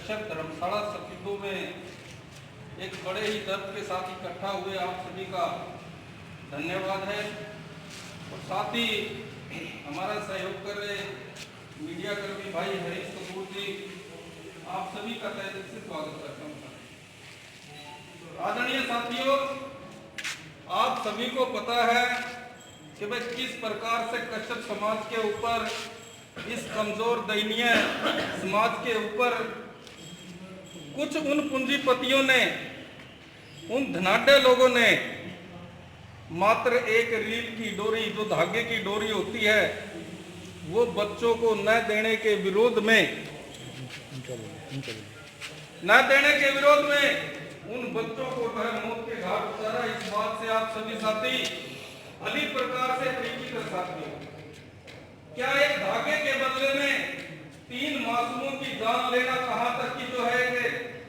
कश्यप धर्मशाला सफीदों में एक बड़े ही दर्द के साथ इकट्ठा हुए आप सभी का धन्यवाद है। और साथ ही हमारा सहयोग कर रहे मीडिया कर्मी भाई हरीश कपूर जी, आप सभी का तहे दिल से स्वागत करता हूँ। आदरणीय साथियों, आप सभी को पता है कि भाई किस प्रकार से कश्यप समाज के ऊपर, इस कमजोर दयनीय समाज के ऊपर कुछ उन पूंजीपतियों ने, उन धनाढ्य लोगों ने मात्र एक रील की डोरी, जो धागे की डोरी होती है, वो बच्चों को न देने के विरोध में उन बच्चों को मौत के घाट उतारा। इस बात से आप सभी साथी भली प्रकार से परिचित है। साथियों, क्या एक धागे के बदले में 3 मासूमों की जान लेना कहां तक की जो है कि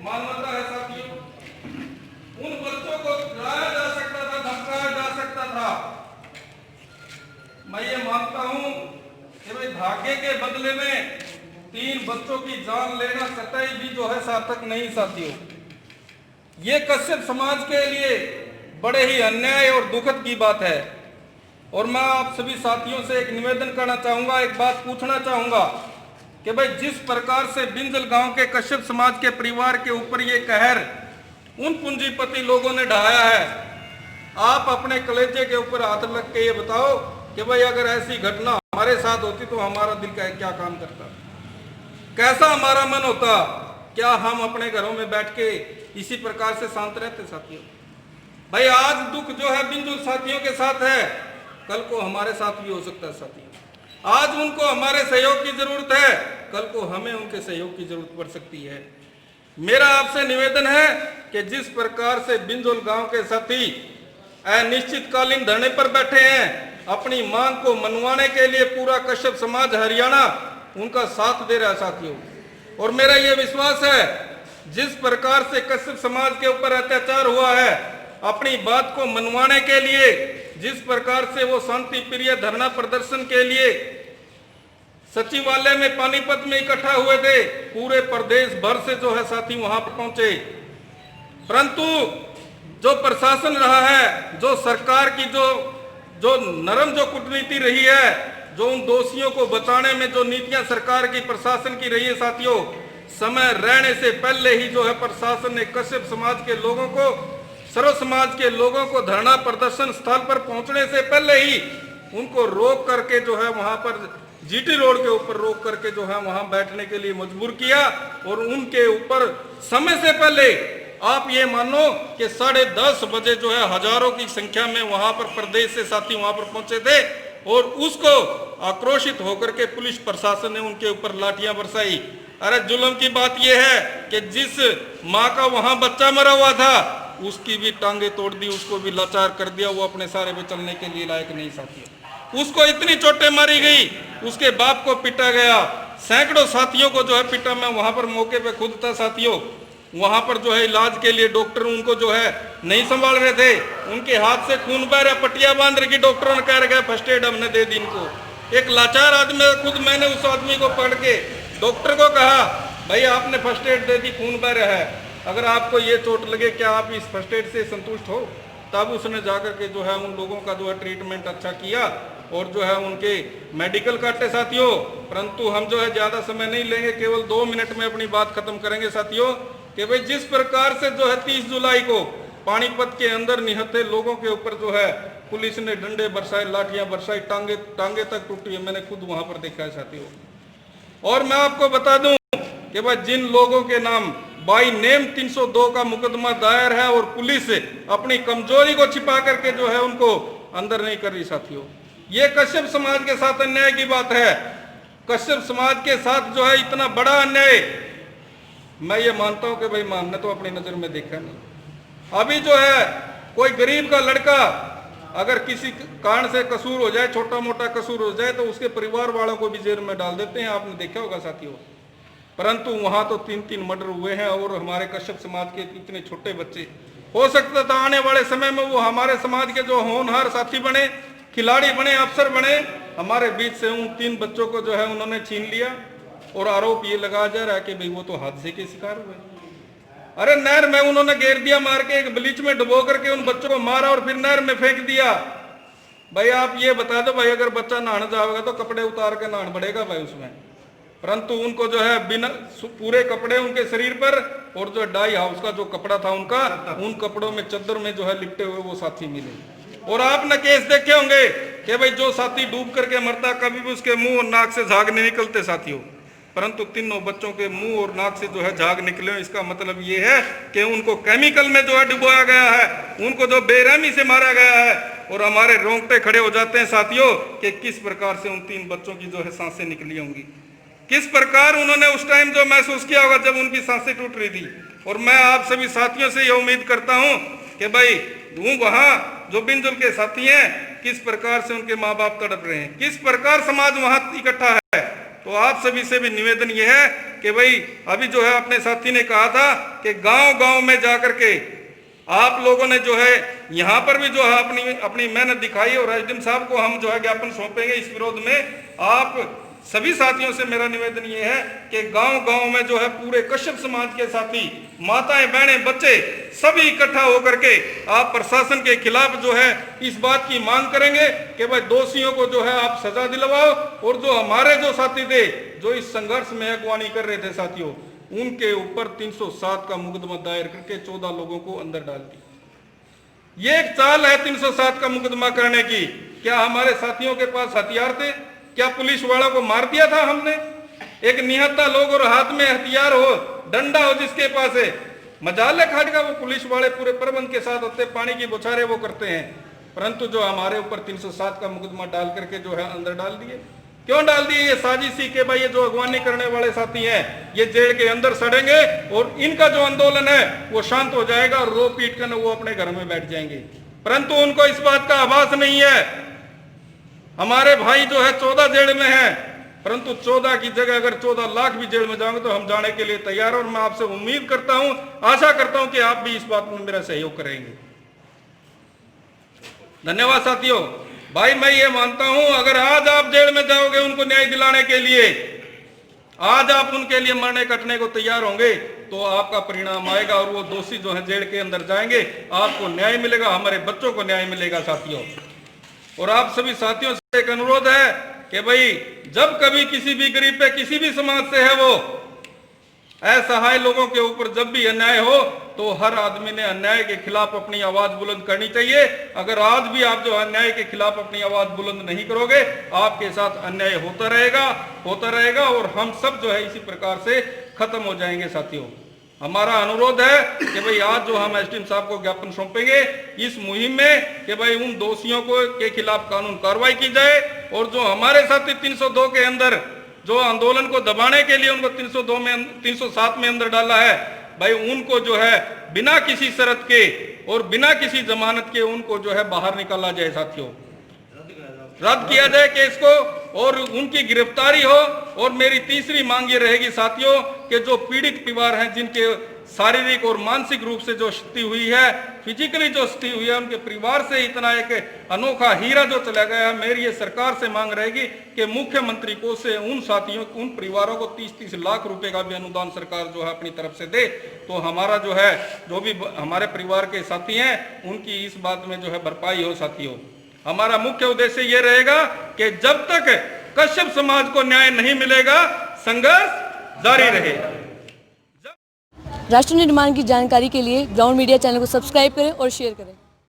मानवता है। साथियों, उन बच्चों को डराया जा सकता था, धमकाया जा सकता था। मैं ये मानता हूं कि भाई धागे के बदले में 3 बच्चों की जान लेना कतई भी जो है सार्थक नहीं। साथियों, ये कश्यप समाज के लिए बड़े ही अन्याय और दुखद की बात है। और मैं आप सभी साथियों से एक निवेदन करना चाहूंगा, एक बात पूछना चाहूंगा कि भाई जिस प्रकार से बिंजल गांव के कश्यप समाज के परिवार के ऊपर ये कहर उन पूंजीपति लोगों ने ढाया है, आप अपने कलेजे के ऊपर हाथ रख के ये बताओ कि भाई अगर ऐसी घटना हमारे साथ होती तो हमारा दिल का क्या काम करता, कैसा हमारा मन होता? क्या हम अपने घरों में बैठ के इसी प्रकार से शांत रहते? साथियों, भाई आज दुख जो है बिंजुल साथियों के साथ है, कल को हमारे साथ भी हो सकता है। साथियों, आज उनको हमारे सहयोग की जरूरत है, कल को हमें उनके सहयोग की जरूरत पड़ सकती है। मेरा आपसे निवेदन है कि जिस प्रकार से बिंजुल गांव के साथी अनिश्चितकालीन धरने पर बैठे हैं, अपनी मांग को मनवाने के लिए पूरा कश्यप समाज हरियाणा उनका साथ दे रहा है। साथियों, और मेरा यह विश्वास है जिस प्रकार से कश्यप समाज के ऊपर अत्याचार हुआ है, अपनी बात को मनवाने के लिए जिस प्रकार से वो शांति प्रिय धरना प्रदर्शन के लिए सचिवालय में पानीपत में इकट्ठा हुए थे, पूरे प्रदेश भर से जो है साथी वहां पर पहुंचे, परंतु जो प्रशासन रहा है, जो सरकार की जो नरम जो कूटनीति रही है, जो उन दोषियों को बचाने में जो नीतियां सरकार की प्रशासन की रही है, साथियों, समय रहने से पहले ही जो है प्रशासन ने कश्यप समाज के लोगों को, सर्व समाज के लोगों को धरना प्रदर्शन स्थल पर पहुंचने से पहले ही उनको रोक करके जो है वहां पर जीटी रोड के ऊपर रोक करके जो है वहां बैठने के लिए मजबूर किया। और उनके ऊपर समय से पहले आप ये मानो कि 10:30 बजे जो है हजारों की संख्या में वहां पर प्रदेश से साथी वहां पर पहुंचे थे, और उसको आक्रोशित होकर के पुलिस प्रशासन ने उनके ऊपर लाठियां बरसाई। अरे जुल्म की बात यह है कि जिस माँ का वहां बच्चा मरा हुआ था, उसकी भी टांगे तोड़ दी, उसको भी लाचार कर दिया, वो अपने सारे में चलने के लिए लायक नहीं। साथियों, उसको इतनी चोटें मारी गई, उसके बाप को पीटा गया, सैकड़ों साथियों को जो है पीटा। मैं वहां पर मौके पे खुद था। साथियों, वहां पर जो है इलाज के लिए डॉक्टर उनको जो है नहीं संभाल रहे थे, उनके हाथ से खून बह रहा, पट्टियां बांध रखी, डॉक्टरों ने कह रखा फर्स्ट एड हमने दे दी इनको। एक लाचार आदमी, खुद मैंने उस आदमी को पकड़ के डॉक्टर को कहा, भाई आपने फर्स्ट एड दे दी, खून बह रहा है, अगर आपको ये चोट लगे क्या आप इस फर्स्ट एड से संतुष्ट हो? तब उसने जाकर के जो है उन लोगों का जो है ट्रीटमेंट अच्छा किया और जो है उनके मेडिकल काटे। साथियों, परंतु हम जो है ज्यादा समय नहीं लेंगे, केवल 2 मिनट में अपनी बात खत्म करेंगे। साथियों, कि भाई जिस प्रकार से जो है 30 जुलाई को पानीपत के अंदर निहत्थे लोगों के ऊपर जो है पुलिस ने डंडे बरसाए, लाठियां बरसाई, टांगे तक टूटी है, मैंने खुद वहां पर देखा है। साथियों, और मैं आपको बता दूं कि भाई जिन लोगों के नाम बाई नेम 302 का मुकदमा दायर है और पुलिस अपनी कमजोरी को छिपा करके जो है उनको अंदर नहीं कर रही। साथियों, ये कश्यप समाज के साथ अन्याय की बात है। कश्यप समाज के साथ जो है इतना बड़ा अन्याय मैं ये मानता हूं कि भाई हमने तो अपनी नजर में देखा नहीं। अभी जो है कोई गरीब का लड़का अगर किसी कारण से कसूर हो जाए, छोटा मोटा कसूर हो जाए, तो उसके परिवार वालों को भी जेल में डाल देते हैं, आपने देखा होगा। साथियों, परंतु वहां तो 3-3 मर्डर हुए हैं और हमारे कश्यप समाज के इतने छोटे बच्चे, हो सकता था आने वाले समय में वो हमारे समाज के जो होनहार साथी बने, खिलाड़ी बने, अफसर बने, हमारे बीच से उन 3 बच्चों को जो है उन्होंने छीन लिया। और आरोप ये लगाया जा रहा है कि भाई वो तो हादसे के शिकार हुए। अरे नहर में उन्होंने घेर दिया, मार के एक ब्लीच में डुबो करके उन बच्चों को मारा और फिर नहर में फेंक दिया। भाई आप ये बता दो भाई, अगर बच्चा नहाने जाएगा तो कपड़े उतार के नहान पड़ेगा भाई उसमें, परंतु उनको जो है बिना पूरे कपड़े उनके शरीर पर, और जो डाई हाउस का जो कपड़ा था उनका, उन कपड़ों में चद्दर में जो है लिपटे हुए वो साथी मिले। और आपने केस देखे होंगे कि भाई जो साथी डूब करके मरता कभी भी उसके मुंह और नाक से झाग नहीं निकलते साथियों, परंतु तीनों बच्चों के मुंह और नाक से जो है झाग निकले। इसका मतलब ये है कि उनको केमिकल में जो है डुबोया गया है, उनको जो बेरहमी से मारा गया है। और हमारे रोंगटे खड़े हो जाते हैं साथियों कि किस प्रकार से उन 3 बच्चों की जो है सांसें निकली होंगी, किस प्रकार उन्होंने उस टाइम जो महसूस किया होगा जब उनकी सांसें टूट रही थी। और मैं आप सभी साथियों से यह उम्मीद करता हूं कि भाई वहां जो बिंजुल के साथी हैं, किस प्रकार से उनके माँ बाप तड़प रहे हैं, किस प्रकार समाज वहां इकट्ठा है। तो आप सभी से भी निवेदन यह है कि भाई अभी जो है अपने साथी ने कहा था कि गांव-गांव में जाकर के आप लोगों ने जो है यहाँ पर भी जो है अपनी मेहनत दिखाई, और एसडीएम साहब को हम जो है ज्ञापन सौंपेंगे इस विरोध में। आप सभी साथियों से मेरा निवेदन ये है कि गांव-गांव में जो है पूरे कश्यप समाज के साथी, माताएं, बहनें, बच्चे सभी इकट्ठा होकर के आप प्रशासन के खिलाफ जो है इस बात की मांग करेंगे कि भाई दोषियों को जो है आप सजा दिलवाओ, और जो हमारे जो साथी थे जो इस संघर्ष में अगवानी कर रहे थे साथियों, उनके ऊपर 307 का मुकदमा दायर करके 14 लोगों को अंदर डाल दी। ये एक चाल है 307 का मुकदमा करने की। क्या हमारे साथियों के पास हथियार थे? क्या पुलिस वालों को मार दिया था हमने? एक निहत्था लोग और हाथ में हथियार हो, डंडा हो जिसके पास है, मजाल खाट का वो पुलिस वाले पूरे प्रबंध के साथ होते, पानी की बौछारें वो करते हैं। परंतु जो हमारे ऊपर 307 का मुकदमा डाल करके जो है अंदर डाल दिए। क्यों डाल दिए? ये साजिशी के भाई ये जो अगवानी करने वाले साथी हैं ये जेल के अंदर सड़ेंगे और इनका जो आंदोलन है वो शांत हो जाएगा और रो पीट कर वो अपने घर में बैठ जाएंगे। परंतु उनको इस बात का आभास नहीं है। हमारे भाई जो है 14 जेल में है, परंतु 14 की जगह अगर 14 लाख भी जेल में जाओगे तो हम जाने के लिए तैयार हैं। और मैं आपसे उम्मीद करता हूं, आशा करता हूं कि आप भी इस बात में मेरा सहयोग करेंगे। धन्यवाद साथियों। भाई मैं ये मानता हूं अगर आज आप जेल में जाओगे उनको न्याय दिलाने के लिए, आज आप उनके लिए मरने कटने को तैयार होंगे तो आपका परिणाम आएगा और वो दोषी जो है जेल के अंदर जाएंगे, आपको न्याय मिलेगा, हमारे बच्चों को न्याय मिलेगा साथियों। और आप सभी साथियों से एक अनुरोध है कि भाई जब कभी किसी भी गरीब पे, किसी भी समाज से है वो असहाय लोगों के ऊपर जब भी अन्याय हो तो हर आदमी ने अन्याय के खिलाफ अपनी आवाज बुलंद करनी चाहिए। अगर आज भी आप जो अन्याय के खिलाफ अपनी आवाज बुलंद नहीं करोगे, आपके साथ अन्याय होता रहेगा और हम सब जो है इसी प्रकार से खत्म हो जाएंगे साथियों। हमारा अनुरोध है कि भाई आज जो हम एसडीएम साहब को ज्ञापन सौंपेंगे इस मुहिम में कि भाई उन दोषियों को के खिलाफ कानून कार्रवाई की जाए, और जो हमारे साथी 302 के अंदर जो आंदोलन को दबाने के लिए उनको 307 में अंदर डाला है, भाई उनको जो है बिना किसी शर्त के और बिना किसी जमानत के उनको जो है बाहर निकाला जाए साथियों, रद्द किया जाए केस को और उनकी गिरफ्तारी हो। और मेरी तीसरी मांग ये रहेगी साथियों कि जो पीड़ित परिवार हैं जिनके शारीरिक और मानसिक रूप से जो क्षति हुई है, फिजिकली जो क्षति हुई है, उनके परिवार से इतना एक अनोखा हीरा जो चला गया है, मेरी ये सरकार से मांग रहेगी कि मुख्यमंत्री को से उन साथियों, उन परिवारों को 30-30 लाख रुपए का भी अनुदान सरकार जो है अपनी तरफ से दे, तो हमारा जो है जो भी हमारे परिवार के साथी हैं उनकी इस बात में जो है भरपाई हो साथियों। हमारा मुख्य उद्देश्य ये रहेगा कि जब तक कश्यप समाज को न्याय नहीं मिलेगा संघर्ष जारी रहेगा। राष्ट्र निर्माण की जानकारी के लिए ग्राउंड मीडिया चैनल को सब्सक्राइब करें और शेयर करें।